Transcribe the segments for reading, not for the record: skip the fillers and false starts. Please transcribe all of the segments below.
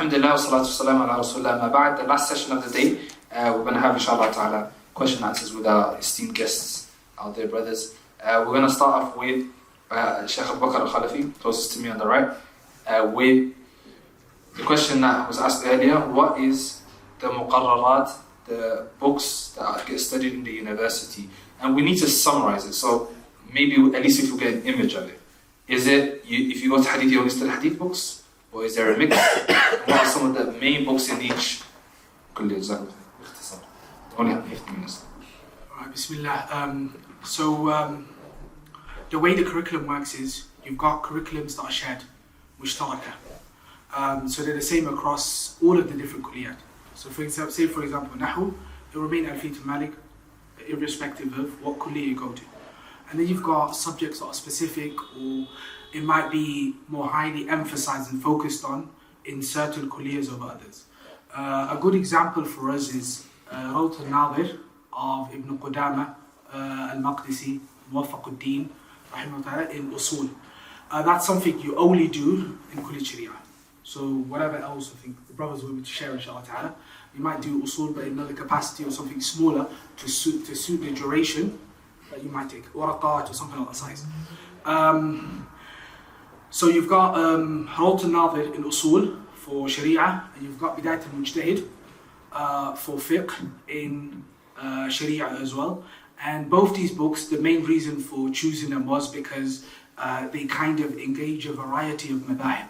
Alhamdulillah, salatu salam ala rasulullah, ma ba'd. The last session of the day, we're going to have, inshallah ta'ala, question and answers with our esteemed guests, our dear brothers. We're going to start off with Shaykh Bakr Al-Khalafi, closest to me on the right, with the question that was asked earlier: what is the muqarrarat, the books that get studied in the university? And we need to summarize it, so maybe at least if we get an image of it. Is it, if you go to hadith, you only study hadith books? Or is there a mix? What are some of the main books in each? Only have 15 minutes. Alright, Bismillah. The way the curriculum works is you've got curriculums that are shared, mushtaraka. So they're the same across all of the different kulliyat. So for example, Nahu, it will remain Alfiyat Malik, irrespective of what kulliyah you go to. And then you've got subjects that are specific, or it might be more highly emphasized and focused on in certain kulliyas over others. A good example for us is Rawt al-Nadir of Ibn Qudama al-Maqdisi, Muwaffaq-ud-Din, rahimahullah, in Usul. That's something you only do in Kulliyat Sharia. So whatever else I think the brothers will be to share, inshallah ta'ala, you might do Usul but in another capacity or something smaller to suit the duration that you might take, waraqat or something of that size. So you've got Rawt al-Nadir in Usul for Sharia, and you've got Bidayat al-Mujtahid for Fiqh in Sharia as well. And both these books, the main reason for choosing them was because they kind of engage a variety of madhahib.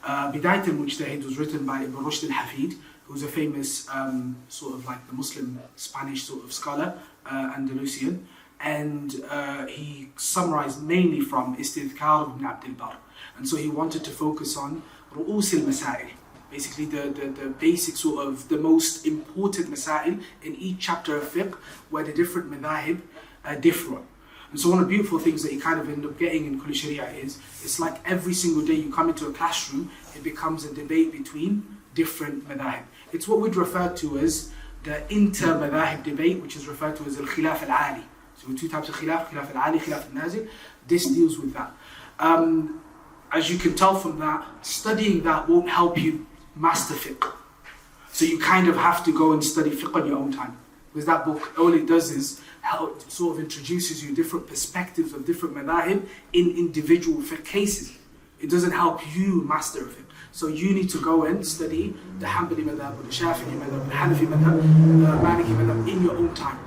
Bidayat al-Mujtahid was written by Ibn Rushd al-Hafid, who's a famous sort of like the Muslim Spanish sort of scholar, Andalusian. And he summarized mainly from Istidhkar ibn Abdul Barr. And so he wanted to focus on Ru'us al-Masail, basically the basic sort of the most important masail in each chapter of fiqh where the different madhahib differ on. And so one of the beautiful things that you kind of end up getting in Kulliyat Sharia is, it's like every single day you come into a classroom, it becomes a debate between different madhahib. It's what we'd refer to as the inter-madhahib debate, which is referred to as Al-Khilaf al-Ali. So two types of khilaf al-ali, khilaf al-nazil. This deals with that. As you can tell from that, studying that won't help you master fiqh. So you kind of have to go and study fiqh on your own time. Because that book, all it does is how it sort of introduces you different perspectives of different madhahib in individual fiqh cases. It doesn't help you master fiqh. So you need to go and study the Hanbali madhab, or the Shafi'i madhab, the Hanafi madhab, the Maliki madhab in your own time.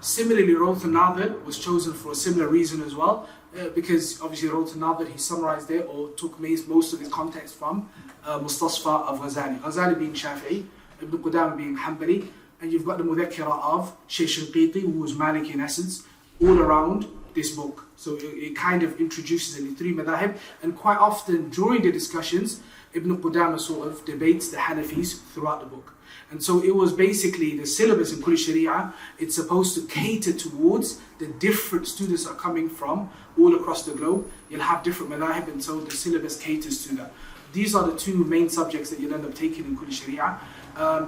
Similarly, Rawt al-Nadir was chosen for a similar reason as well, because obviously Rawt al-Nadir, he summarized it or took most of his context from Mustasfa of Ghazali. Ghazali being Shafi'i, Ibn Qudama being Hanbali, and you've got the Mudhakkira of Shaykh Shinqiti, who was Maliki in essence, all around this book. So it kind of introduces the three madhahib, and quite often during the discussions, Ibn Qudama sort of debates the Hanafis throughout the book. And so it was basically the syllabus in Kulliyat Sharia, it's supposed to cater towards the different students that are coming from all across the globe. You'll have different madhahib, and so the syllabus caters to that. These are the two main subjects that you'll end up taking in Kulliyat Sharia.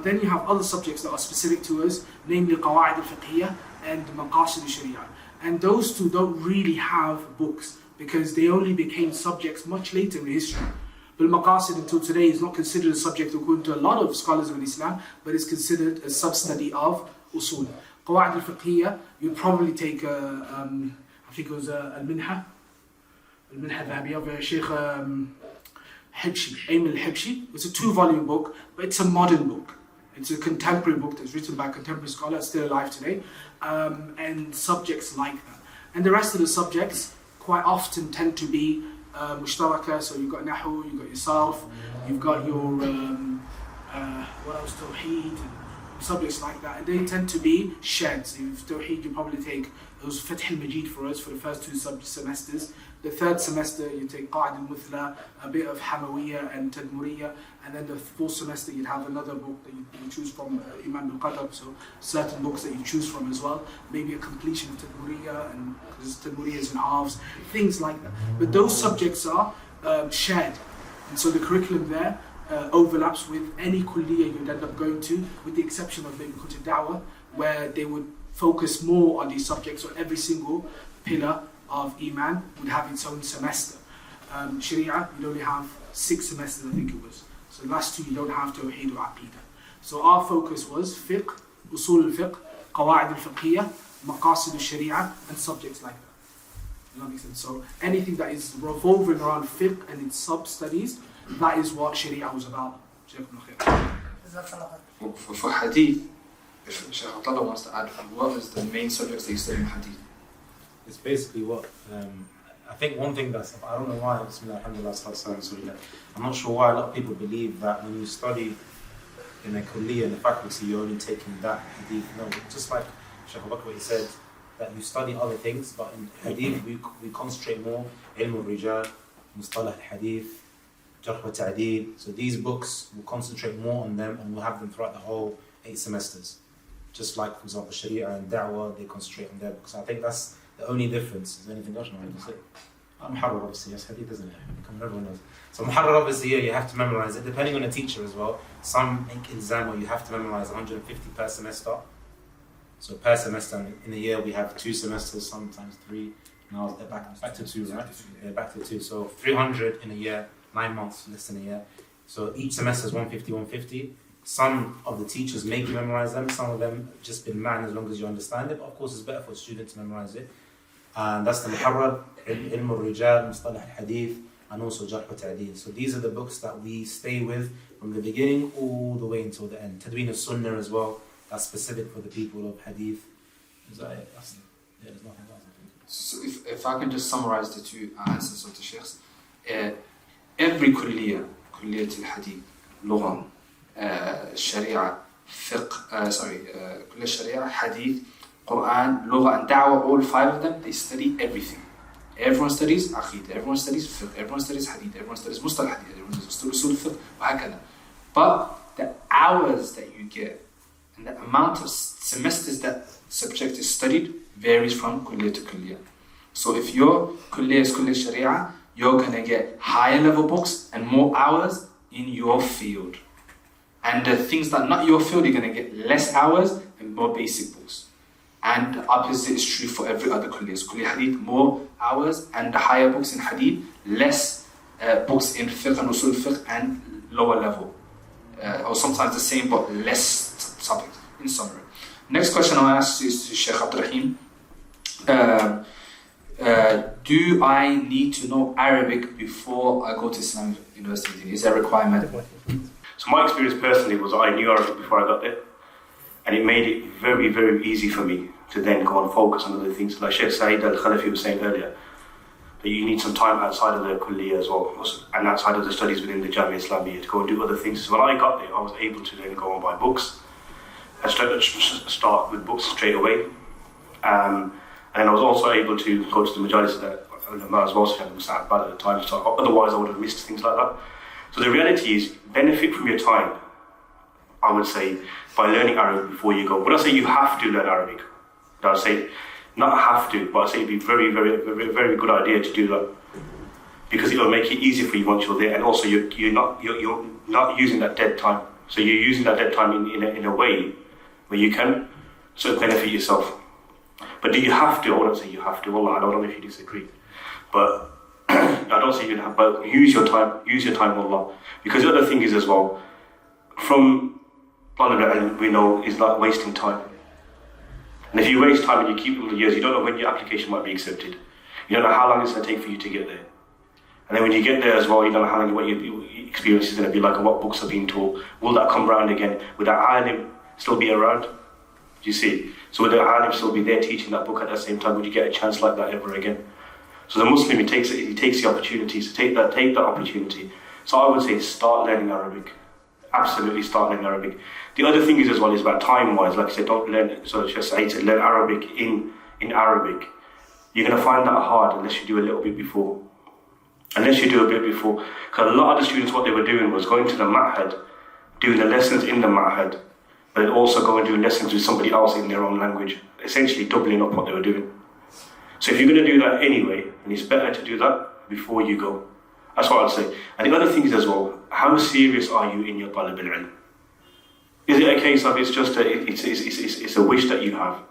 Then you have other subjects that are specific to us, namely Qawa'id al-Fiqhiyya and Maqasid al-Sharia. And those two don't really have books, because they only became subjects much later in history. But Maqasid until today is not considered a subject according to a lot of scholars of Islam, but it's considered a sub-study of Usul. Qawa'id al-Fiqhiyya, you'd probably take, I think it was Al-Minha Dhabi of Shaykh Hibshi, Ayman al-Hibshi. It's a 2-volume book, but it's a modern book. It's a contemporary book that's written by a contemporary scholar, still alive today, and subjects like that. And the rest of the subjects quite often tend to be mushtaraka, so you've got Nahu, you've got your Sarf, you've got your, what else, Tawheed, subjects like that. And they tend to be shared. So if Tawheed, you probably take, it was Fath al-Majid for us for the first 2 semesters. The third semester, you take Qa'id al-Muthla, a bit of Hamawiyya and Tadmuriyya, and then the 4th semester, you'd have another book that you choose from, Imam al-Qadr, so certain books that you choose from as well. Maybe a completion of Tadmuriyya, and because Tadmuriyya is in halves, things like that. But those subjects are shared, and so the curriculum there overlaps with any kulliyah you'd end up going to, with the exception of maybe Kutub Da'wah, where they would focus more on these subjects, or every single pillar of Iman would have its own semester. Sharia, you'd only have 6 semesters, I think it was. So the last two you don't have Tawheed or Aqidah. So our focus was fiqh, usul al-fiqh, qawaid al-fiqhiyah, maqasid al-sharia, and subjects like that. Does that make sense? So anything that is revolving around fiqh and its sub-studies, that is what sharia was about. For hadith, if Shaykh Abdullah wants to add, what is the main subjects that you study in hadith? It's basically what, I think one thing that's, I don't know why, Bismillah, alhamdulillah, I'm not sure why a lot of people believe that when you study in a kulliyah, in the faculty, you're only taking that hadith. No, just like Shaykh Bakr said, that you study other things, but in hadith we concentrate more, ilm al-rijal, mustalah al-hadith, jarh wa ta'deel. So these books, we'll concentrate more on them and we'll have them throughout the whole 8 semesters. Just like, for example, Sharia and Da'wah, they concentrate on their books. I think that's the only difference. Is there anything else I can say? Muharrar, obviously, yes, hadith, isn't it? Everyone knows. So Muharrar, obviously, yeah, you have to memorize it, depending on the teacher as well. Some make exam where you have to memorize 150 per semester. So per semester, in a year we have 2 semesters, sometimes 3. Now they're back to 2, right? Yeah, back to 2. So 300 in a year, 9 months, less than a year. So each semester is 150, 150. Some of the teachers make you memorize them, some of them just been man as long as you understand it. But of course, it's better for a student to memorize it. And that's the Muharrar, Ilm al-Rijal, Mustalah al-Hadith, and also Jarh wa Ta'deel. So these are the books that we stay with from the beginning all the way until the end. Tadween al-Sunnah as well, that's specific for the people of Hadith. Is that it? Yeah, there's nothing else, I think. So if I can just summarize the 2 answers of the Shaykhs. Every kulliyah al-Hadith, Lugha, Sharia, Fiqh, kulliyah Sharia, Hadith, Quran, Lugha and Da'wah, all 5 of them, they study everything. Everyone studies Aqidah, everyone studies Fiqh, everyone studies Hadith, everyone studies Mustalah Hadith, everyone studies Usul Fiqh, وهكذا. But the hours that you get and the amount of semesters that subject is studied varies from kulliyah to kulliyah. So if your kulliyah is kulliyah Sharia, you're going to get higher level books and more hours in your field. And the things that are not your field, you're going to get less hours and more basic books. And the opposite is true for every other kulliyah. So kulliyah Hadith, more hours and the higher books in Hadith, less books in Fiqh and Usul Fiqh and lower level. Or sometimes the same but less subjects, in summary. Next question I ask is to Shaykh Abdiraheem. Do I need to know Arabic before I go to Islamic University? Is that a requirement? So my experience personally was I knew Arabic before I got there. And it made it very, very easy for me to then go and focus on other things. Like Shaykh Al-Khalafi was saying earlier, that you need some time outside of the kulliyah as well, and outside of the studies within the Jamia Islamiyya to go and do other things. So when I got there, I was able to then go and buy books. I start with books straight away. And I was also able to go to the majalis that ulama as well, so I was sat bad at the time. So otherwise I would have missed things like that. So the reality is, benefit from your time, I would say, by learning Arabic before you go. When I say you have to learn Arabic, I would say not have to, but I say it'd be very, very, very, very good idea to do that, because it will make it easier for you once you're there, and also you're not using that dead time. So you're using that dead time in a way where you can sort of benefit yourself. But do you have to? I wouldn't say you have to. Allah, I don't know if you disagree, but I don't say you have. But use your time, Allah, because the other thing is as well, from we know is like wasting time. And if you waste time and you keep them for years, you don't know when your application might be accepted. You don't know how long it's going to take for you to get there. And then when you get there as well, you don't know how long what your experience is going to be like and what books are being taught. Will that come around again? Will that alim still be around? Do you see? So will the alim still be there teaching that book at the same time? Would you get a chance like that ever again? So the Muslim, he takes the opportunity. So take that opportunity. So I would say start learning Arabic. Absolutely start learning Arabic. The other thing is as well is about time-wise. Like I said, don't learn. So just I said, learn Arabic in Arabic. You're going to find that hard unless you do a little bit before. Because a lot of the students, what they were doing was going to the ma'had, doing the lessons in the ma'had, but also going and doing lessons with somebody else in their own language, essentially doubling up what they were doing. So if you're going to do that anyway, then it's better to do that before you go. That's what I'd say. And the other thing is as well, how serious are you in your talab al-ilm? Is it a case of it's a wish that you have,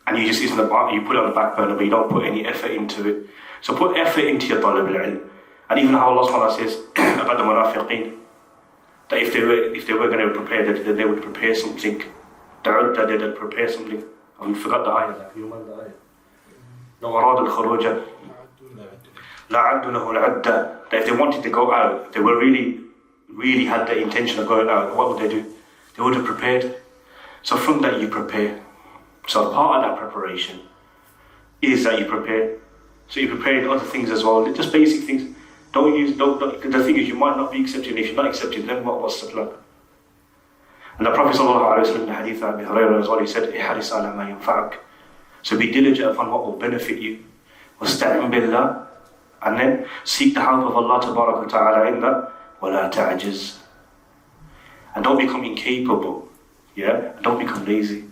and you put it on the back burner, but you don't put any effort into it? So put effort into your talab al-ilm. And even how Allah SWT says about the munafiqeen, that if they were going to prepare, that they would prepare something. That they'd prepare something. I forgot the ayah. You remember the ayah? لو أراد الخروج لأعدوا له العدة. That if they wanted to go out, they were really had the intention of going out, what would they do? They would have prepared. So from that you prepare. So part of that preparation is that you prepare. So you prepare other things as well, just basic things. The thing is, you might not be accepted, and if you're not accepted, then what's the plan? And the Prophet ﷺ in the hadith of Abi Hurairah as well, he said, "Ihris ala ma yanfa'uk." So be diligent upon what will benefit you. وَاسْتَعِنْ بِاللَّهِ. And then seek the help of Allah Tabaraka wa Ta'ala in that. وَلَا تَعْجِزْ. And don't become incapable. Yeah? And don't become lazy.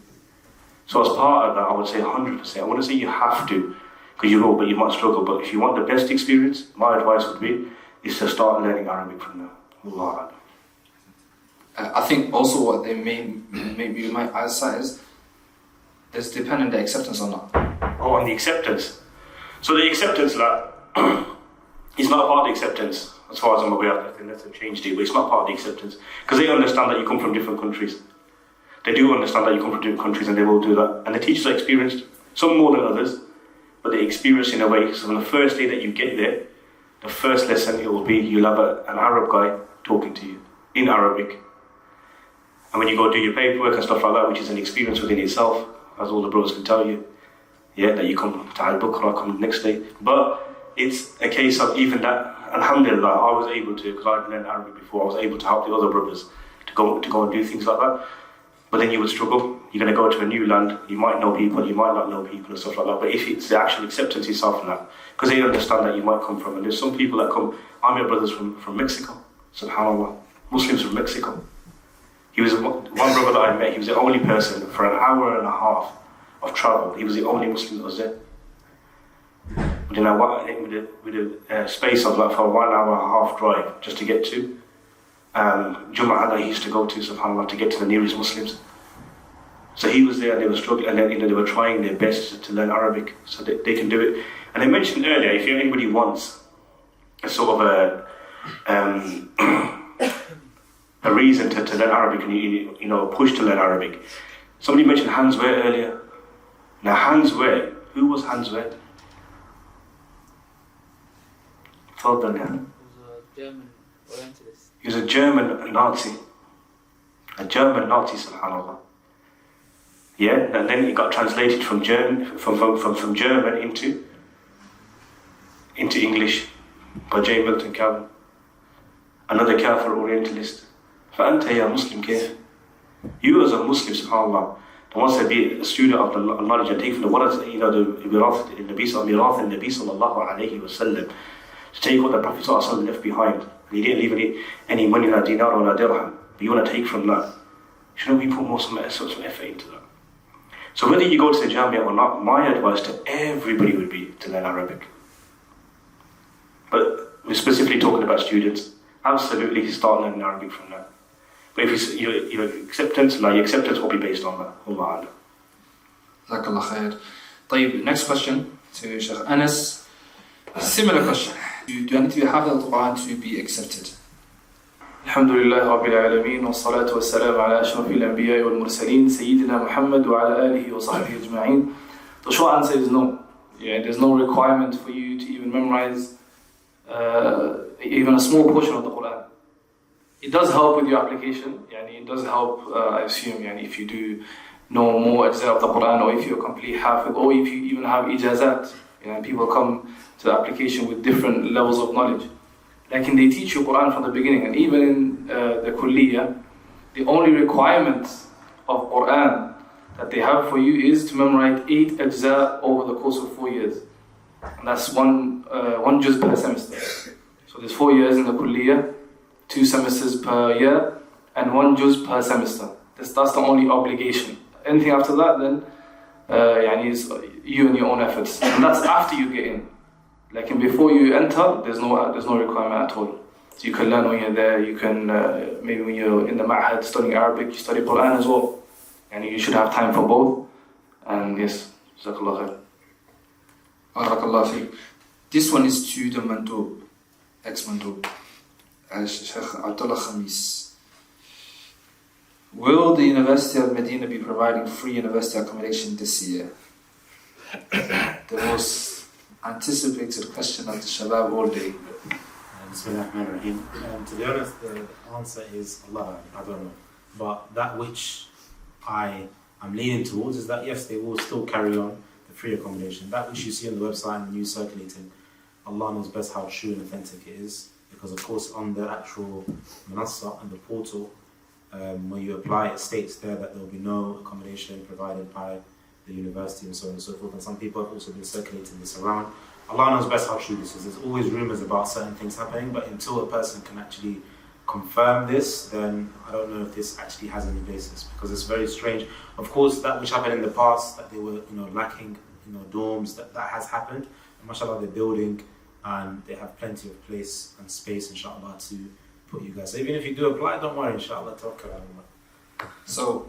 So as part of that, I would say 100%. I wouldn't say you have to, because you will, but you might struggle. But if you want the best experience, my advice would be, is to start learning Arabic from now. Allah. I think also what they maybe might answer is, does it depend on the acceptance or not? Oh, on the acceptance. So the acceptance, is not part of the acceptance, as far as I'm aware. I think that's a changed it, but it's not part of the acceptance. Because they understand that you come from different countries. They do understand that you come from different countries, and they will do that. And the teachers are experienced, some more than others, but they experience in a way. So on the first day that you get there, the first lesson, it will be, you'll have an Arab guy talking to you in Arabic. And when you go do your paperwork and stuff like that, which is an experience within itself, as all the brothers can tell you, yeah, that you come to Al-Bakr, come the next day. But it's a case of even that, alhamdulillah, I was able to, because I'd learned Arabic before, I was able to help the other brothers to go and do things like that. But then you would struggle. You're going to go to a new land, you might know people, you might not know people and stuff like that. But if it's the actual acceptance itself in that, because they understand that you might come from, and there's some people that come, I met brothers from Mexico, subhanAllah, Muslims from Mexico. He was one brother that I met, he was the only person for an hour and a half of travel. He was the only Muslim that was there. Within a space of for 1 hour and a half drive just to get to Jum'ah that he used to go to, subhanAllah, to get to the nearest Muslims. So he was there and they were struggling, and then they were trying their best to learn Arabic so they can do it. And I mentioned earlier, if anybody wants a sort of a reason to learn Arabic and a push to learn Arabic. Somebody mentioned Hans Ware earlier. Now Hans Ware, who was Hans Ware? He was a German Orientalist. He was a German Nazi. A German Nazi, subhanAllah. Yeah, and then it got translated from German into English by J. Milton Calvin. Another Kafir Orientalist. فأنت يا مسلم كيف? You as a Muslim, subhanAllah, that wants to be a student of the knowledge and take from the words, the mirath in Nabi sallallahu alayhi wa sallam, to take what the Prophet sallallahu alayhi wa sallam left behind. And he didn't leave any money, not dinar or not dirham, but you want to take from that. Shouldn't we put some effort into that? So whether you go to the Jamia or not, my advice to everybody would be to learn Arabic. But we're specifically talking about students. Absolutely start learning Arabic from that. But if it's your acceptance will be based on that. Allah. Jazakallah khair. Tayib, next question to Shaykh Anas. Similar question. Do I need to have the Quran to be accepted? الحمد لله رب العالمين والصلاة والسلام على أشرف الأنبياء والمرسلين سيدنا محمد وعلى آله وصحبه أجمعين. The short answer is no. Yeah, there's no requirement for you to even memorize even a small portion of the Quran. It does help with your application. It does help, I assume, if you do know more ajza of the Quran, or if you're complete hafid, or if you even have ijazat. People come to the application with different levels of knowledge. Like they teach you Quran from the beginning, and even in the kulliyah, the only requirement of Quran that they have for you is to memorize 8 ajza over the course of 4 years. And that's one juz per semester. So there's 4 years in the kulliyah, 2 semesters per year, and 1 juz per semester. That's the only obligation. Anything after that, then is you and your own efforts. And that's after you get in. Like before you enter, there's no requirement at all. So you can learn when you're there. You can maybe when you're in the ma'had studying Arabic, you study Quran as well. And you should have time for both. And yes, jazakallah khair. Barakallah fiqh. This one is to the mandub, ex-mandub, Shaykh Abdullah Khamis. Will the University of Medina be providing free university accommodation this year? The most anticipated question of the Shabab all day. Bismillahirrahmanirrahim. To be honest, the answer is Allah. I don't know. But that which I am leaning towards is that yes, they will still carry on the free accommodation. That which you see on the website and the news circulating, Allah knows best how true and authentic it is. Because of course on the actual manassa and the portal, when you apply, it states there that there will be no accommodation provided by the university and so on and so forth. And some people have also been circulating this around. Allah knows best how true this is. There's always rumours about certain things happening, but until a person can actually confirm this, then I don't know if this actually has any basis, because it's very strange. Of course, that which happened in the past, that they were lacking dorms, that has happened. And mashallah, they're building and they have plenty of place and space, inshallah, to put you guys. So even if you do apply, don't worry, inshallah, tawakkal ala Allah. So,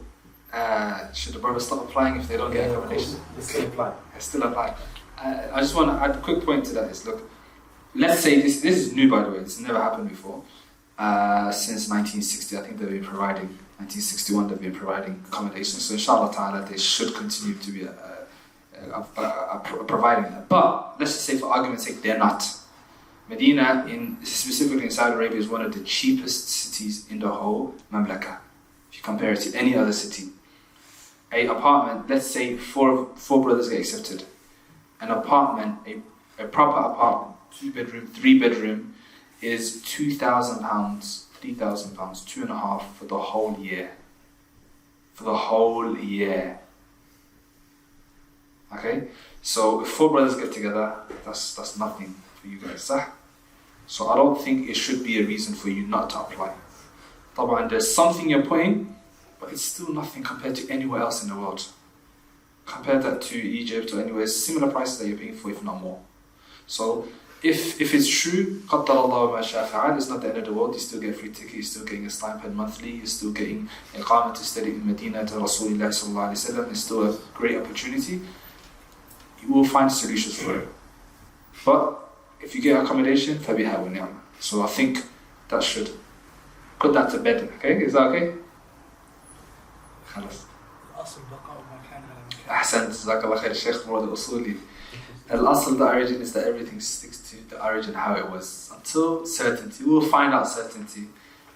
should the brothers stop applying if they don't get accommodation? They still apply. They still apply. I just want to add a quick point to that is, look, let's say this is new, by the way, this never happened before. Since 1960, I think they've been providing, 1961 they've been providing accommodation. So inshallah ta'ala, they should continue to be providing that. But let's just say for argument's sake, they're not. Medina, specifically in Saudi Arabia, is one of the cheapest cities in the whole Mamlaka. If you compare it to any other city. A apartment, let's say four brothers get accepted. An apartment, a proper apartment, 2-bedroom, 3-bedroom, is £2,000, £3,000, 2.5 for the whole year. For the whole year. Okay? So if 4 brothers get together, that's nothing for you guys. So I don't think it should be a reason for you not to apply. Taban, there's something you're putting, but it's still nothing compared to anywhere else in the world. Compare that to Egypt or anywhere, similar prices that you're paying for, if not more. So if it's true, قَدَّرَ اللَّهُ مَا شَاءَ فَعَلَ, it's not the end of the world. You still get a free ticket, you're still getting a stipend monthly, you're still getting iqamah to study in Madinah to Rasulullah sallallahu alayhi wa sallam. It's still a great opportunity. You will find solutions for it. But if you get accommodation, فَبِهَا وَالنِّعْمَةِ. So I think that should put that to bed. Okay, is that okay? خلاص. أحسنت جزاك الله خير الشيخ مراد الأصولي. الأصل, the origin is that everything sticks to the origin how it was until certainty. We will find out certainty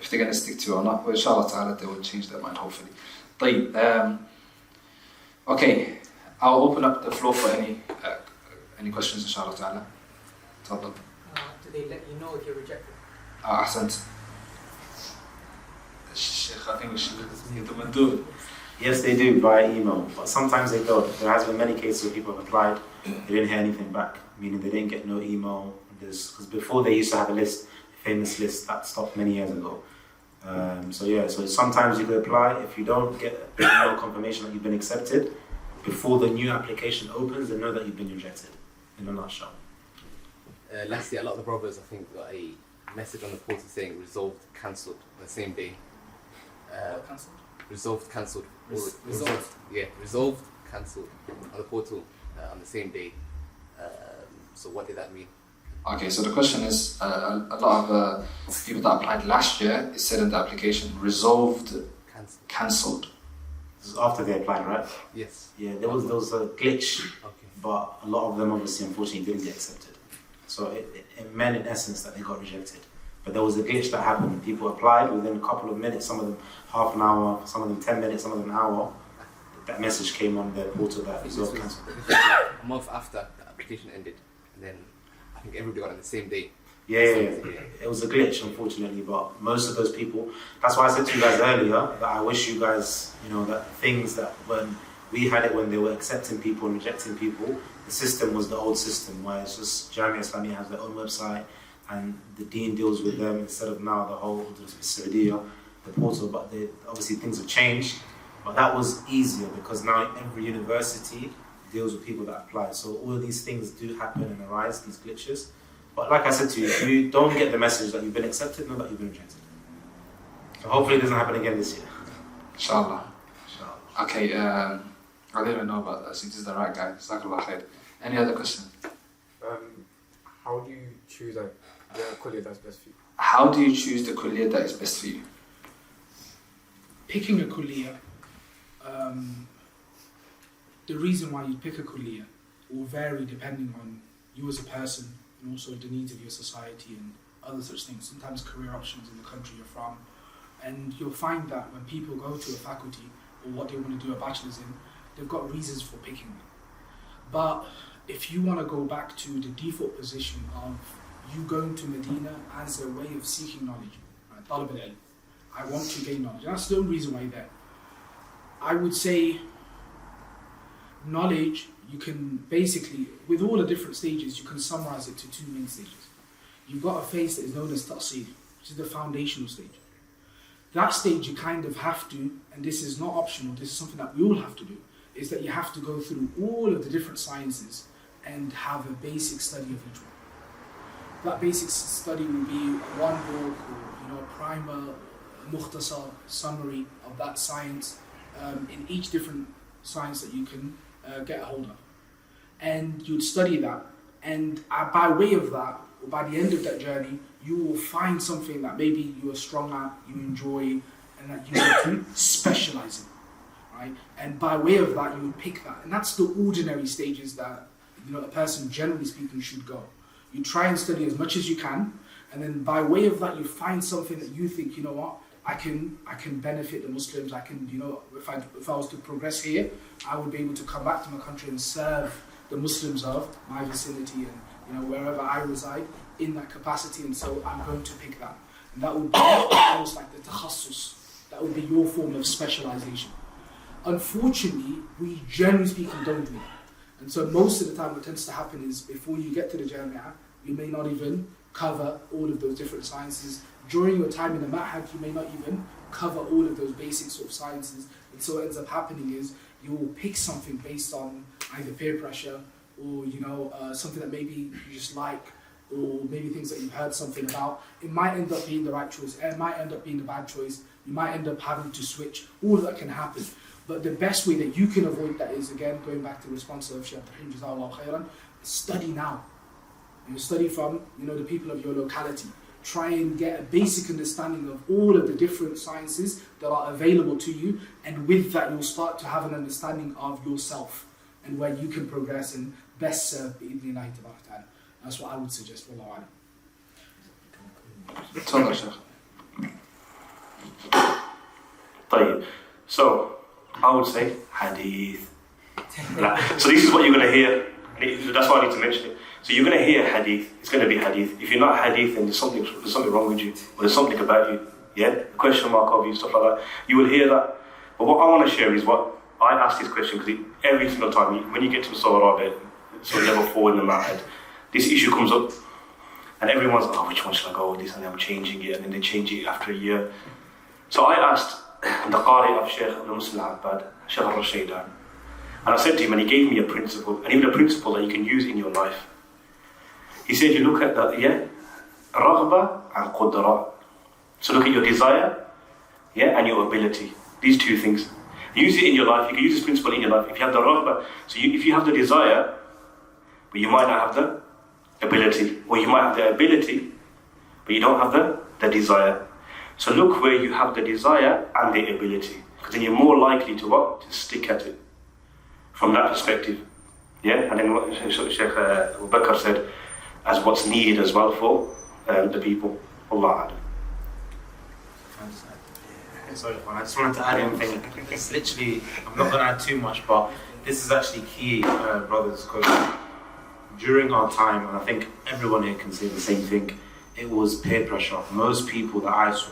if they're going to stick to it or not. But inshallah ta'ala they will change their mind hopefully. طيب, okay, I'll open up the floor for any questions inshallah ta'ala. تفضل. Do they let you know if you're rejected? أحسنت. الشيخ I think we should get them and do it. Yes, they do via email, but sometimes they don't. There has been many cases where people have applied, they didn't hear anything back, meaning they didn't get no email. Because before they used to have a list, a famous list that stopped many years ago. So sometimes you could apply. If you don't get email confirmation that you've been accepted before the new application opens, then know that you've been rejected. In a nutshell. Lastly, a lot of the brothers, I think, got a message on the portal saying resolved, cancelled on the same day. Cancelled? Resolved, cancelled. Resolved, cancelled on the portal on the same day. So what did that mean? Okay, so the question is, a lot of people that applied last year, it said in the application, resolved, cancelled. This is after they applied, right? Yes. Yeah, there was a glitch, Okay. but a lot of them obviously, unfortunately, didn't get accepted. So it meant in essence that they got rejected. But there was a glitch that happened. People applied within a couple of minutes, some of them half an hour, some of them 10 minutes, some of them an hour. That message came on the portal that resolved cancelled. A month after the application ended, and then I think everybody got it on the same day. Yeah. It was a glitch, unfortunately, but most of those people, that's why I said to you guys earlier that I wish you guys, that things that when we had it when they were accepting people and rejecting people, the system was the old system where it's just Jamia Islamiyya has their own website and the dean deals with them instead of now the whole Saudiya, the portal, but obviously things have changed. But that was easier because now every university deals with people that apply. So all of these things do happen and arise, these glitches. But like I said to you, if you don't get the message that you've been accepted, know that you've been rejected. So hopefully it doesn't happen again this year. Inshallah. Okay, I don't even know about that. So this is the right guy. Jazakallah khair. Any other question? How do you choose the kulliyah that's best for you? How do you choose the kulliyah that is best for you? picking a kulliyah, the reason why you pick a kulliyah will vary depending on you as a person and also the needs of your society and other such things. Sometimes career options in the country you're from. And you'll find that when people go to a faculty or what they want to do a bachelor's in, they've got reasons for picking it. But if you want to go back to the default position of you going to Medina as a way of seeking knowledge, right? Talib al-ilm, I want to gain knowledge. That's the only reason why you're there. I would say knowledge, you can basically, with all the different stages, you can summarize it to two main stages. You've got a phase that is known as ta'sil, which is the foundational stage. That stage you kind of have to, and this is not optional, this is something that we all have to do, is that you have to go through all of the different sciences and have a basic study of each one. That basic study will be one book or a primer, a mukhtasar, summary of that science in each different science that you can get a hold of. And you'd study that, and by way of that, or by the end of that journey, you will find something that maybe you are strong at, you enjoy, and that you want to specialize in, right? And by way of that, you would pick that. And that's the ordinary stages that a person, generally speaking, should go. You try and study as much as you can, and then by way of that, you find something that you think, you know what, I can benefit the Muslims. I can, if I was to progress here, I would be able to come back to my country and serve the Muslims of my vicinity and wherever I reside in that capacity. And so I'm going to pick that, and that would be almost like the takhassus. That would be your form of specialization. Unfortunately, we generally speaking don't do that. And so most of the time what tends to happen is before you get to the Jami'ah, you may not even cover all of those different sciences. During your time in the Ma'had, you may not even cover all of those basic sort of sciences. And so what ends up happening is you will pick something based on either peer pressure or something that maybe you just like, or maybe things that you've heard something about. It might end up being the right choice, it might end up being the bad choice. You might end up having to switch. All of that can happen. But the best way that you can avoid that is, again, going back to the response of Shaykh Abdiraheem, Jazakallah khairan, study now. Study from the people of your locality. Try and get a basic understanding of all of the different sciences that are available to you, and with that you'll start to have an understanding of yourself and where you can progress and best serve bi'idhnillahi ta'ala. That's what I would suggest. Wallahu a'lam. تفضل شيخ. Tayib. So, I would say hadith. So this is what you're going to hear. That's why I need to mention it. So you're going to hear hadith. It's going to be hadith. If you're not hadith, then there's something wrong with you, or there's something about you. Yeah, a question mark of you, stuff like that. You will hear that. But what I want to share is what I ask this question, because every single time when you get to Musawwar, so level 4 in the Ma'had, this issue comes up, and everyone's like, which one should I go with this? And I'm changing it, and then they change it after a year. So I asked the Qari of Shaykh al-Muslim al-Abbad, Shaykh al-Rashaydan, and I said to him, and he gave me a principle, and even a principle that you can use in your life. He said, you look at the, raghba and qudra. So look at your desire, and your ability. These two things. Use it in your life. You can use this principle in your life. If you have the raghba, so if you have the desire, but you might not have the ability, or you might have the ability, but you don't have the desire. So look where you have the desire and the ability, because then you're more likely to stick at it from that perspective. And then what Shaykh Bakr said, as what's needed as well for the people. Allah. Sorry, I just wanted to add one thing. It's literally, I'm not going to add too much, but this is actually key, brothers, because during our time, and I think everyone here can say the same thing, it was peer pressure. Most people that I saw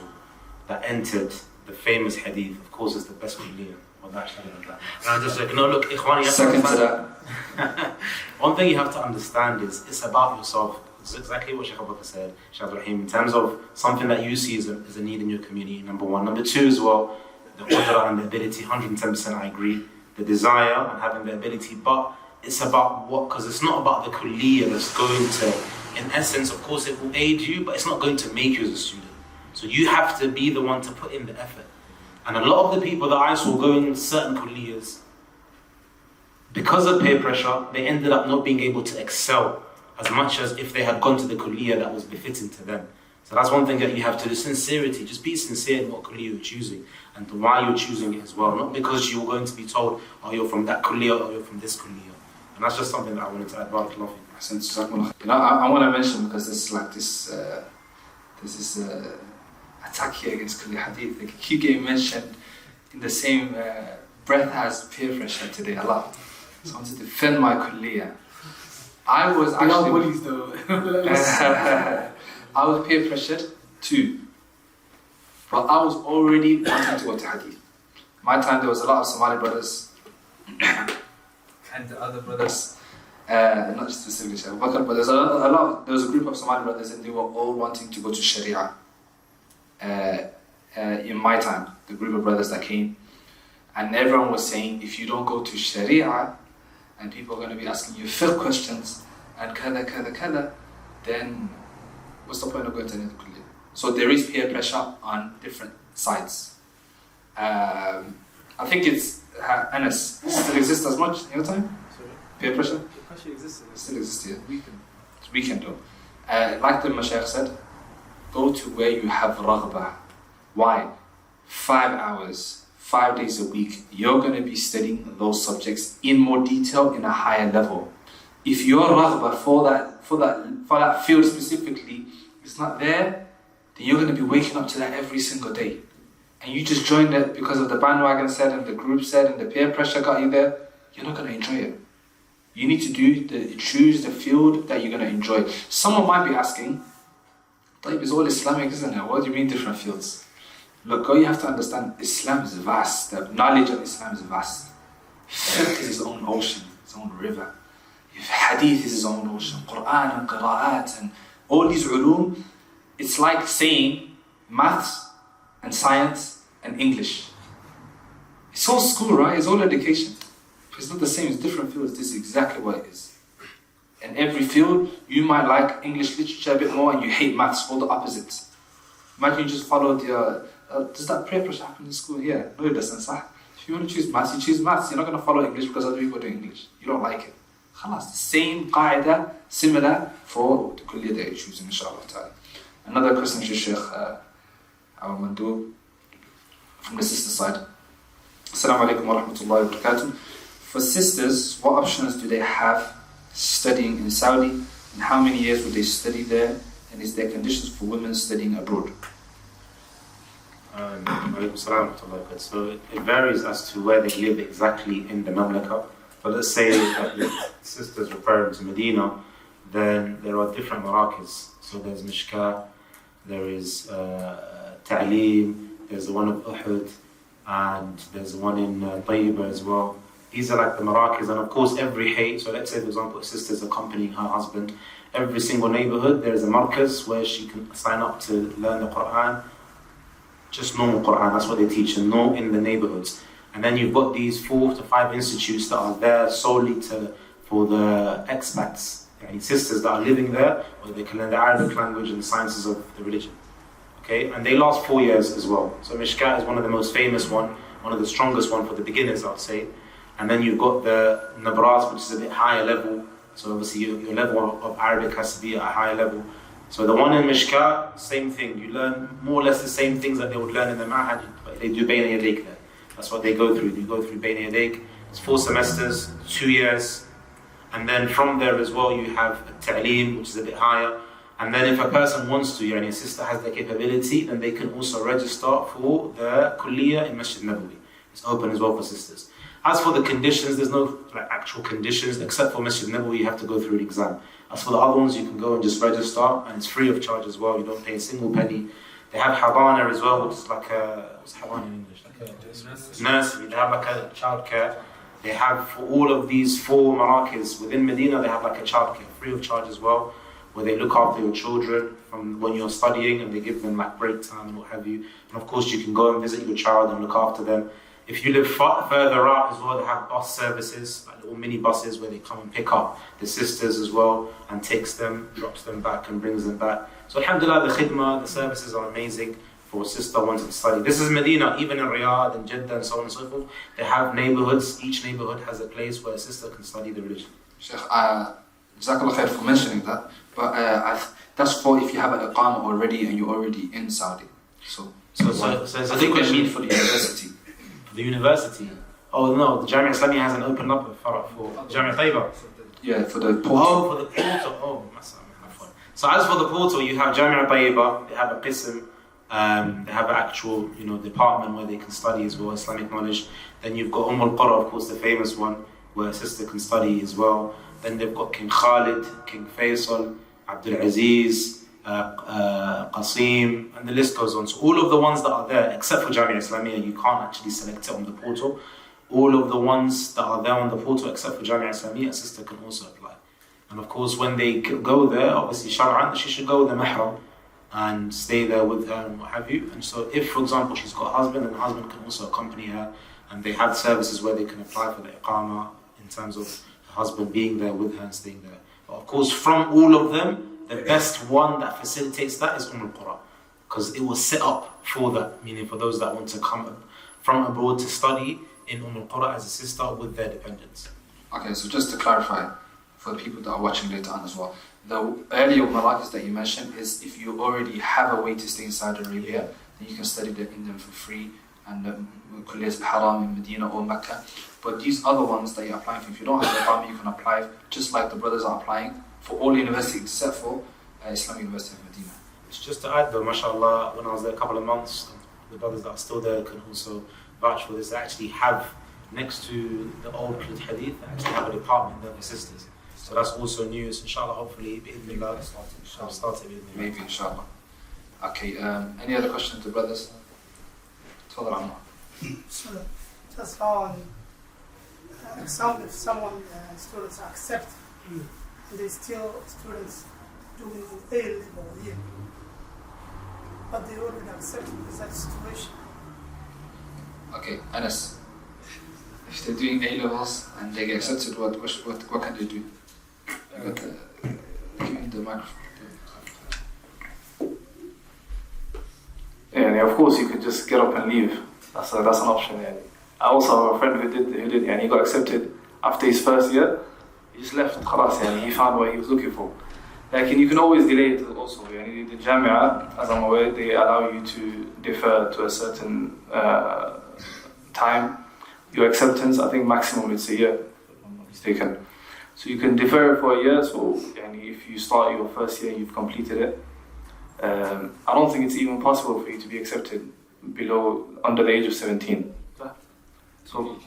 that entered the famous hadith, of course, is the best kulliyah. And I just like, no, look, Ikhwani, you have to understand. One thing you have to understand is it's about yourself. It's exactly what Shaykh Abdullah said, Shaykh Abdiraheem, in terms of something that you see as a need in your community, number one. Number two as well, the qudra and the ability, 110% I agree. The desire and having the ability, but it's about what, because it's not about the kulliyah that's going to, in essence, of course it will aid you, but it's not going to make you as a student. So you have to be the one to put in the effort. And a lot of the people that I saw going certain kulliyahs, because of peer pressure, they ended up not being able to excel as much as if they had gone to the kulliyah that was befitting to them. So that's one thing that you have to do, sincerity. Just be sincere in what kulliyah you're choosing and why you're choosing it as well. Not because you're going to be told, oh, you're from that kulliyah or you're from this kulliyah. And that's just something that I wanted to add. Barakallahu fiik. You know, I want to mention, because there's like this attack here against kulliyah hadith. They keep getting mentioned in the same breath as peer pressure today a lot. So I want to defend my kulliyah. I was actually bullies though. I was peer pressured too, but I was already wanting to go to hadith. My time there was a lot of Somali brothers and other brothers, not specifically Shaykh Bakr, but there was a group of Somali brothers and they were all wanting to go to Sharia. In my time, the group of brothers that came, and everyone was saying, if you don't go to Sharia, and people are going to be asking you fiqh questions and kada, then what's the point of going to any kulliyah? So there is peer pressure on different sides. I think it's Anas. Still exists as much in your time? Sorry? Peer pressure? Peer pressure exists. Still exists, yeah. Weekend. It's weekend though. Like the Shaykh said, go to where you have raghbah. Why? 5 hours, 5 days a week, you're going to be studying those subjects in more detail in a higher level. If your raghbah for that field specifically is not there, then you're going to be waking up to that every single day. And you just joined it because of the bandwagon said and the group said and the peer pressure got you there, you're not going to enjoy it. You need to choose the field that you're going to enjoy. Someone might be asking, Tayib, is all Islamic, isn't it? What do you mean different fields? Look, all you have to understand, Islam is vast. The knowledge of Islam is vast. Fiqh is its own ocean, its own river. If hadith is its own ocean, Quran and qira'at and all these ulum, it's like saying maths and science and English. It's all school, right? It's all education. But it's not the same, it's different fields. This is exactly what it is. In every field, you might like English literature a bit more and you hate maths, all the opposites. Imagine you just followed your... does that peer pressure happen in school? Yeah, no it doesn't. If you want to choose maths, you choose maths. You're not going to follow English because other people are doing English. You don't like it. Khalas, the same qaida, similar for the kulliyah that you're choosing, inshallah ta'ala. Another question to Shaykh Mandu from the sister side. Assalamu alaikum wa rahmatullahi wa barakatuh. For sisters, what options do they have studying in Saudi, and how many years would they study there, and is there conditions for women studying abroad? So it varies as to where they live exactly in the Mamlaka. But let's say that the sisters referring to Medina, then there are different marakis. So there's Mishka, there is Ta'aleem, there's the one of Uhud, and there's the one in Tayib as well. These are like the marakis, and of course every hayy, so let's say for example a sister is accompanying her husband, every single neighborhood there is a markaz where she can sign up to learn the Quran, just normal Quran, that's what they teach in the neighborhoods. And then you've got these 4 to 5 institutes that are there solely for the expats, sisters that are living there, where they can learn the Arabic language and the sciences of the religion. Okay, and they last 4 years as well. So Mishkat is one of the most famous one of the strongest one for the beginners, I'd say. And then you've got the Nabrat, which is a bit higher level. So obviously your level of Arabic has to be at a higher level. So the one in Mishkat, same thing. You learn more or less the same things that they would learn in the Ma'had, but they do Bayna Yadayk there. That's what they go through. You go through Bayna Yadayk. It's 4 semesters, 2 years. And then from there as well, you have Ta'aleem, which is a bit higher. And then if a person wants to, and your sister has the capability, then they can also register for the Kulliyah in Masjid Nabawi. It's open as well for sisters. As for the conditions, there's no actual conditions, except for Masjid Nabawi, you have to go through an exam. As for the other ones, you can go and just register, and it's free of charge as well. You don't pay a single penny. They have Habana as well, which is like what's Habana in English? Like a nursery. They have like a childcare. They have, for all of these 4 marakis within Medina, they have like a childcare, free of charge as well, where they look after your children from when you're studying, and they give them like break time and what have you. And of course, you can go and visit your child and look after them. If you live further out as well, they have bus services, like little mini buses where they come and pick up the sisters as well and takes them, drops them back and brings them back. So alhamdulillah, the khidmah, the services are amazing for a sister wanting to study. This is Medina, even in Riyadh and Jeddah and so on and so forth. They have neighborhoods, each neighborhood has a place where a sister can study the religion. Shaykh, Jazakallah khair for mentioning that, but That's for if you have an iqama already and you're already in Saudi. So it's I a think good they mean question. for the university. The university. Oh no, the Jamia Islamiyah hasn't opened up a farah for Jamia Tayib. Yeah, for the portal. Oh, for the portal. Oh, so as for the portal, you have Jamia Tayyiba, they have a qism, they have an actual, department where they can study as well, Islamic knowledge. Then you've got Al-Qura, of course, the famous one, where a sister can study as well. Then they've got King Khalid, King Faisal, Abdulaziz, Qasim, and the list goes on. So all of the ones that are there, except for Jamia Islamiyah, you can't actually select it on the portal. All of the ones that are there on the portal, except for Jamia Islamiyah, a sister can also apply. And of course, when they go there, obviously, Shar'an, she should go with the mahram and stay there with her and what have you. And so if, for example, she's got a husband, and the husband can also accompany her, and they have services where they can apply for the iqama in terms of the husband being there with her and staying there. But of course, from all of them, the best one that facilitates that is Qura, because it was set up for that, meaning for those that want to come from abroad to study in Qura as a sister with their dependents. Okay, so just to clarify, for the people that are watching later on as well, the earlier Marakis that you mentioned is if you already have a way to stay in Saudi Arabia, then you can study in them for free, and Kulliyat al-Haram in Medina or Mecca. But these other ones that you're applying for, if you don't have the Iqama, you can apply just like the brothers are applying for all universities except for Islamic University of Medina. It's just to add though, mashallah, when I was there a couple of months, the brothers that are still there can also vouch for this. They actually have, next to the old Hadith, they actually have a department there for sisters. So that's also news, inshallah, hopefully, bi'idhnillah, I'll start it bi'idhnillah. Maybe, inshallah. Okay, any other questions to brothers? Tell Ammar. So, just on example, if someone, students accept you, and they still students doing A level here, but they already accept you, is that situation? Okay, Anas. If they're doing A levels and they get accepted, what can they do? You got the microphone. Yeah, of course you could just get up and leave. That's an option. Yeah. I also have a friend who did, and he got accepted after his first year. He just left. Khalas, and he found what he was looking for. Like, and you can always delay it also. The Jamia, as I'm aware, they allow you to defer to a certain time. Your acceptance, I think maximum it's a year, if I'm not mistaken. So you can defer it for a year. So, and if you start your first year, you've completed it. I don't think it's even possible for you to be accepted under the age of 17. So,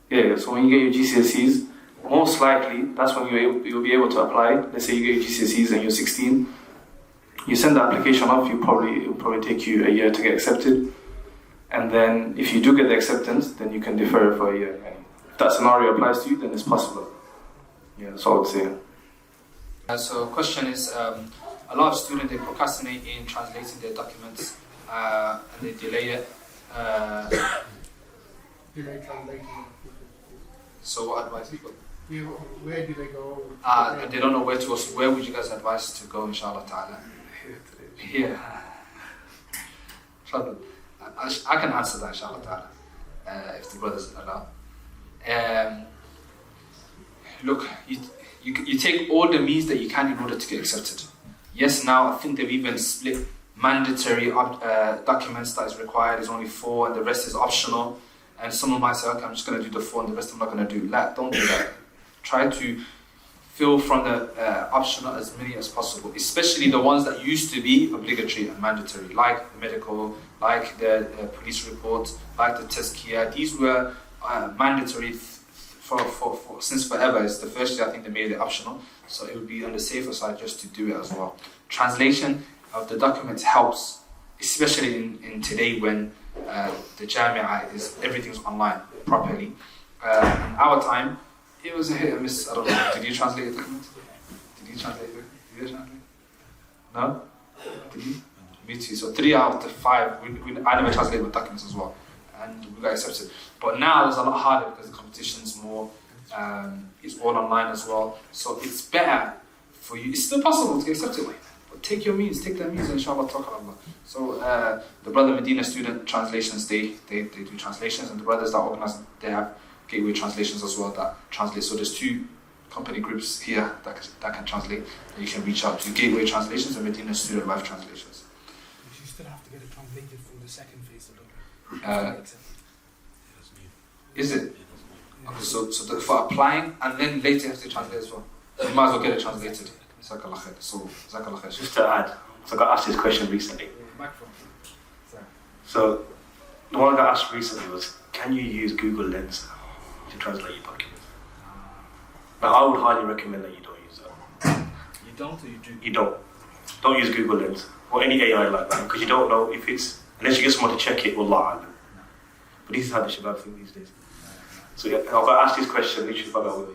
yeah. So when you get your GCSEs, most likely that's when you'll be able to apply. Let's say you get your GCSEs and you're 16. You send the application off. It'll probably take you a year to get accepted. And then if you do get the acceptance, then you can defer for a year. And if that scenario applies to you, then it's possible. Yeah, that's all I would say. So question is, a lot of students, they procrastinate in translating their documents and they delay it. So what advice? Where do they go? They don't know where to go. So where would you guys advise to go, inshallah ta'ala? Yeah. I can answer that, inshallah ta'ala, if the brothers allow. Look, you take all the means that you can in order to get accepted. Yes, now I think they've even split mandatory documents that is required is only 4 and the rest is optional. And someone might say, okay, I'm just going to do the 4 and the rest I'm not going to do. Don't do that. Try to fill from the optional as many as possible, especially the ones that used to be obligatory and mandatory, like the medical, like the police report, like the tazkiyah. These were mandatory for since forever. It's the first year I think they made it optional, so it would be on the safer side just to do it as well. Translation of the documents helps, especially in today when the Jamia is everything's online properly. In our time, it was a hit and miss. I don't know. Did you translate the document? Did you translate it? Did you translate? No? Did you? Me too. So 3 out of 5, I never translated with documents as well, and we got accepted. But now it's a lot harder because the competition's more. It's all online as well, so it's better for you. It's still possible to get accepted, but take your means, take their means, inshallah, ta'ala. So the brother Medina student translations, they do translations, and the brothers that organize, they have gateway translations as well that translate. So there's 2 company groups here that can translate. You can reach out to Gateway Translations and Madinah Student Life Translations. You still have to get it translated for the second phase of Is it? Okay, so for applying and then later you have to translate as well. You might as well get it translated. Jazakallah khair. So, Jazakallah khair. Just to add, so I got asked this question recently. So, the one I got asked recently was, can you use Google Lens to translate your documents? Now, I would highly recommend that you don't use that. You don't or you do? You don't. Don't use Google Lens or any AI like that, because you don't know if it's, unless you get someone to check it, wallah alam. But this is how the Shabab think these days. So yeah, I got asked this question literally about that.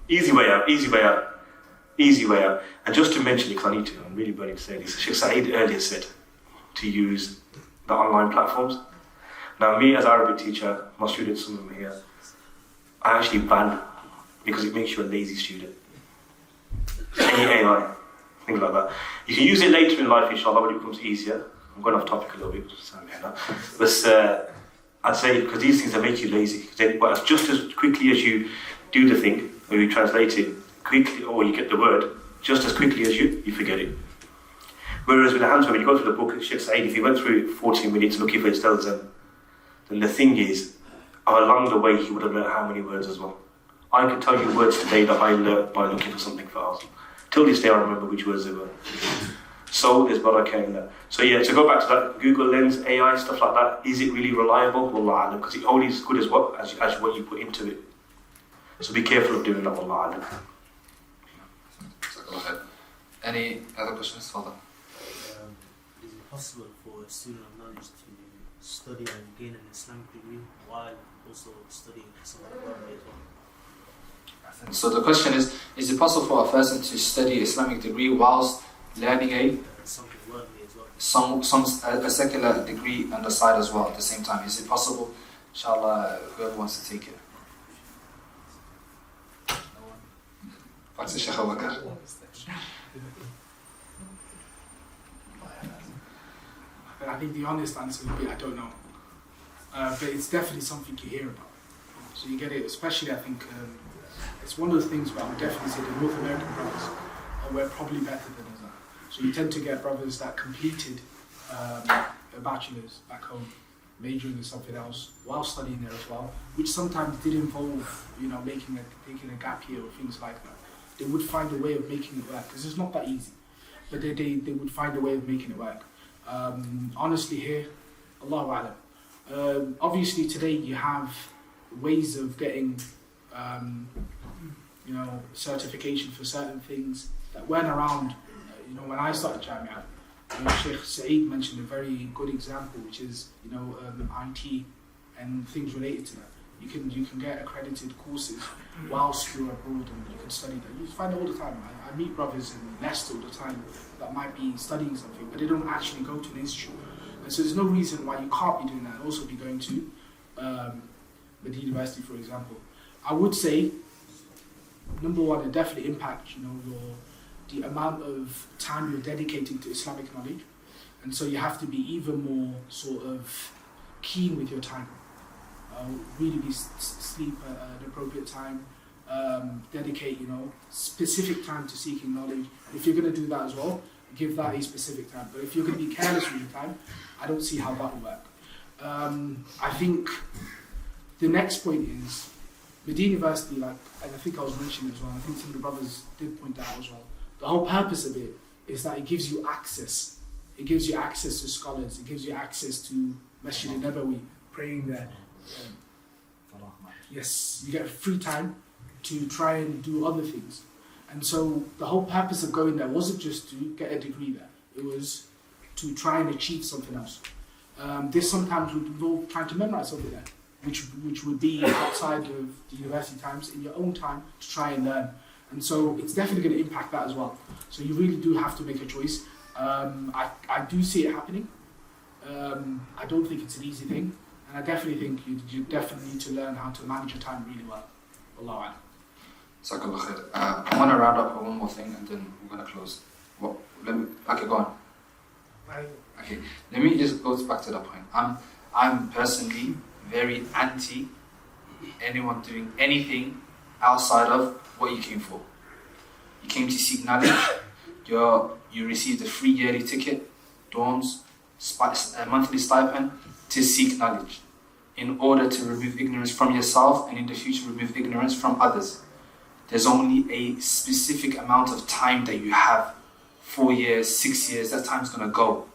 Easy way out, easy way out, easy way out. And just to mention it, because I need to, I'm really burning to say this, Shaykh Saeed earlier said to use the online platforms. Now me as an Arabic teacher, my students, some of them here, I actually ban, because it makes you a lazy student. Any AI, things like that. You can use it later in life, inshallah, when it becomes easier. I'm going off topic a little bit, so I'm here now. But I'd say, because these things, they make you lazy. But just as quickly as you do the thing, or you translate it quickly, or you get the word, just as quickly as you forget it. Whereas with the hands, when you go through the book, Shaykh Saeed, if you went through it 14 minutes looking for his then the thing is, along the way, he would have learned how many words as well. I could tell you words today that I learned by looking for something for hours. Till this day, I remember which words they were. So there's barakah in that. So yeah, to go back to that, Google Lens, AI, stuff like that, is it really reliable? Wallah alam, because it's only as good as what you put into it. So be careful of doing that, wallah alam. So go ahead. Any other questions, Father? Is it possible for a student of knowledge to study and gain an Islamic degree while also studying some of the Qur'an as well? So the question is it possible for a person to study Islamic degree whilst learning something worldly as well? a secular degree on the side as well at the same time? Is it possible? Inshallah, whoever wants to take it. No one? What's the Shaykh Bakr? I think the honest answer would be I don't know. But it's definitely something you hear about. So you get it, especially I think it's one of those things where I would definitely say the North American brothers were probably better than us. So you tend to get brothers that completed a bachelor's back home, majoring in something else while studying there as well, which sometimes did involve, taking a gap year or things like that. They would find a way of making it work, because it's not that easy, but they would find a way of making it work. Honestly here, Allahu A'lam. Obviously today you have ways of getting certification for certain things that weren't around when I started Jamia. Shaykh Saeed mentioned a very good example, which is IT and things related to that. You can get accredited courses whilst you're abroad, and you can study that. You find it all the time. I meet brothers in Leicester all the time that might be studying something, but they don't actually go to an institute. And so there's no reason why you can't be doing that and also be going to Madinah University, for example. I would say, number one, it definitely impacts the amount of time you're dedicating to Islamic knowledge, and so you have to be even more sort of keen with your time. Really be sleep at an appropriate time. Dedicate specific time to seeking knowledge. If you're going to do that as well, give that a specific time. But if you're going to be careless with your time, I don't see how that will work. I think the next point is Madinah University, and I think I was mentioning as well, I think some of the brothers did point that out as well. The whole purpose of it is that it gives you access. It gives you access to scholars. It gives you access to Masjid al-Nabawi, praying there. Yes, you get free time to try and do other things. And so the whole purpose of going there wasn't just to get a degree there. It was to try and achieve something else. This sometimes would involve trying to memorize something there, which would be outside of the university times, in your own time, to try and learn. And so it's definitely going to impact that as well. So you really do have to make a choice. I do see it happening. I don't think it's an easy thing. And I definitely think you definitely need to learn how to manage your time really well. Wallahu a'lam. Jazakallah khair. I want to round up with one more thing and then we're going to close. Okay, go on. Okay, let me just go back to that point. I'm personally very anti anyone doing anything outside of what you came for. You came to seek knowledge. You received a free yearly ticket, dorms, a monthly stipend to seek knowledge in order to remove ignorance from yourself and in the future remove ignorance from others. There's only a specific amount of time that you have. 4 years, 6 years, that time's going to go.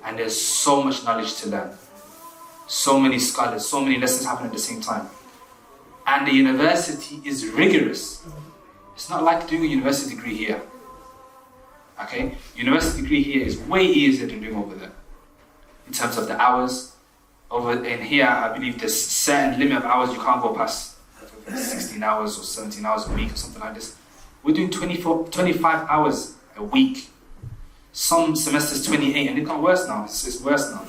And there's so much knowledge to learn. So many scholars, so many lessons happen at the same time. And the university is rigorous. It's not like doing a university degree here. Okay? University degree here is way easier than doing over there. In terms of the hours. Over in here, I believe there's a certain limit of hours you can't go past. 16 hours or 17 hours a week or something like this. We're doing 25 hours a week. Some semesters 28, and it got worse now. It's worse now.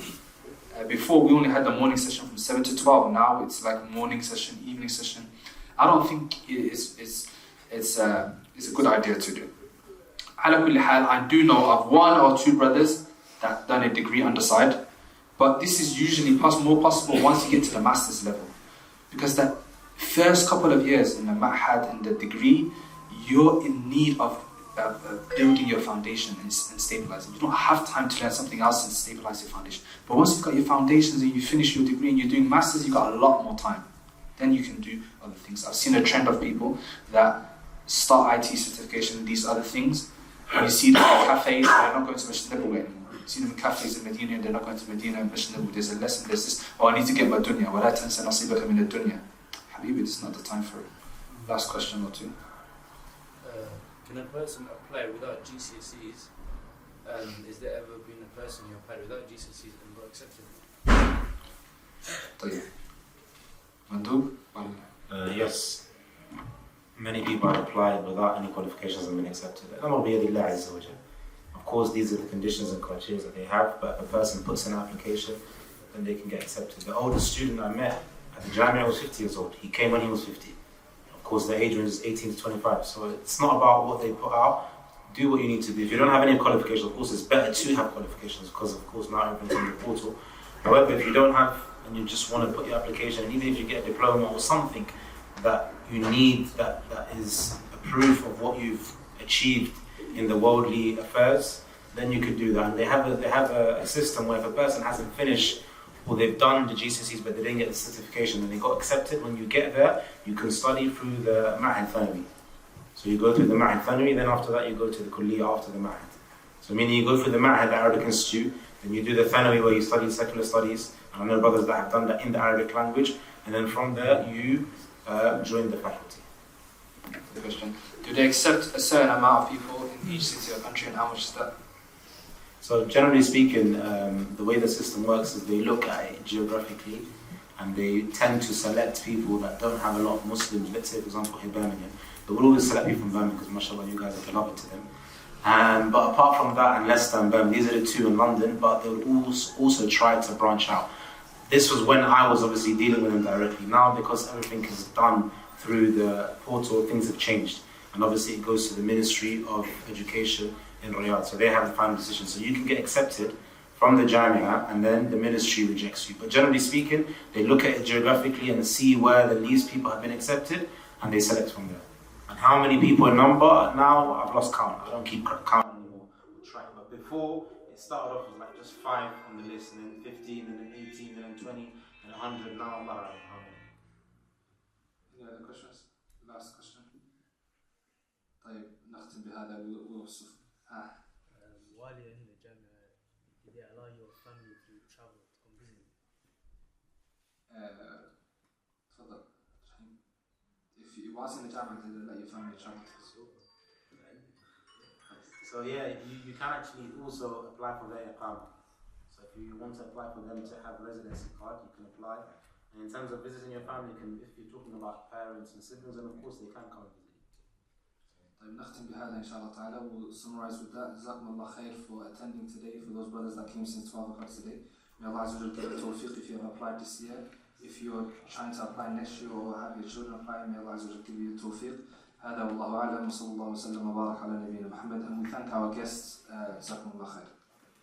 Before we only had the morning session from 7 to 12. Now it's like morning session, evening session. I don't think it's a good idea to do. Ala kulli hal, I do know of 1 or 2 brothers that done a degree on the side, but this is usually more possible once you get to the master's level, because that first couple of years in the ma'had and the degree, you're in need of building your foundation and stabilizing. You don't have time to learn something else and stabilize your foundation. But once you've got your foundations and you finish your degree and you're doing masters, you've got a lot more time. Then you can do other things. I've seen a trend of people that start IT certification and these other things. When you see them in cafes, they're not going to Masjid Nabawi anymore. You see them in cafes in Medina and they're not going to Medina and Masjid Nabawi. There's a lesson, there's this, oh, I need to get my dunya. وَلَا تَنْسَ نَصِيبَكَ مِنَ الدُّنْيا. Habibi, this is not the time for it. Last question or two. Can a person apply without GCSEs? Is there ever been a person who applied without GCSEs and got accepted? Tayib. Mandub? Yes. Many people have applied without any qualifications and been accepted. Of course, these are the conditions and criteria that they have, but if a person puts in an application, then they can get accepted. The oldest student I met at the Jamia was 50 years old. He came when he was 50. Of course, the age range is 18 to 25, so it's not about what they put out. Do what you need to do. If you don't have any qualifications, of course, it's better to have qualifications because, of course, now everything's on the portal. However, if you don't have and you just want to put your application, and even if you get a diploma or something that you need that is a proof of what you've achieved in the worldly affairs, then you could do that. And they have a system where if a person hasn't finished or they've done the GCSEs but they didn't get the certification and they got accepted, when you get there, you can study through the Ma'had Thanawi. So you go through the Ma'had Thanawi, then after that you go to the Kulliyah after the Ma'had. So meaning you go through the Ma'had, the Arabic Institute, then you do the Thanawi where you study secular studies, and I know brothers that have done that in the Arabic language, and then from there you join the faculty. The question, do they accept a certain amount of people in each city or country, and how much is that? So generally speaking, the way the system works is they look at it geographically and they tend to select people that don't have a lot of Muslims. Let's say, for example, here Birmingham. They will always select people from Birmingham because, mashallah, you guys are beloved to them. But apart from that, and Leicester and Birmingham, these are the 2 in London, but they will also try to branch out. This was when I was obviously dealing with them directly. Now, because everything is done through the portal, things have changed. And obviously it goes to the Ministry of Education in Riyadh, so they have the final decision. So you can get accepted from the Jamia and then the ministry rejects you. But generally speaking, they look at it geographically and see where the least people have been accepted and they select from there. And how many people in number, now I've lost count. I don't keep count anymore. But before, it started off with like just 5 on the list, and then 15, and then 18, and then 20, and 100. Now I'm not how many. Any other questions? Last question. طيب نختم بهذا ووصف. While you're in the Jamia, did they allow your family to travel to come visit you? تفضل. If you was in the Jamia, did they let your family travel? So yeah, you can actually also apply for their iqamah. So if you want to apply for them to have residency card, you can apply. And in terms of visiting your family, if you're talking about parents and siblings, then of course they can come and visit you. طيب نختم بهذا إن شاء الله تعالى. We'll summarize with that. جزاكم الله خير for attending today, for those brothers that came since 12 o'clock today. May Allah Azza wa Jalla give you tawfiq if you have applied this year. If you're trying to apply next year or have your children apply, may Allah Azza wa Jalla give you tawfiq. هذا والله أعلم وصلى الله وسلم وبارك على نبينا محمد. And we thank our guests. جزاكم الله خير.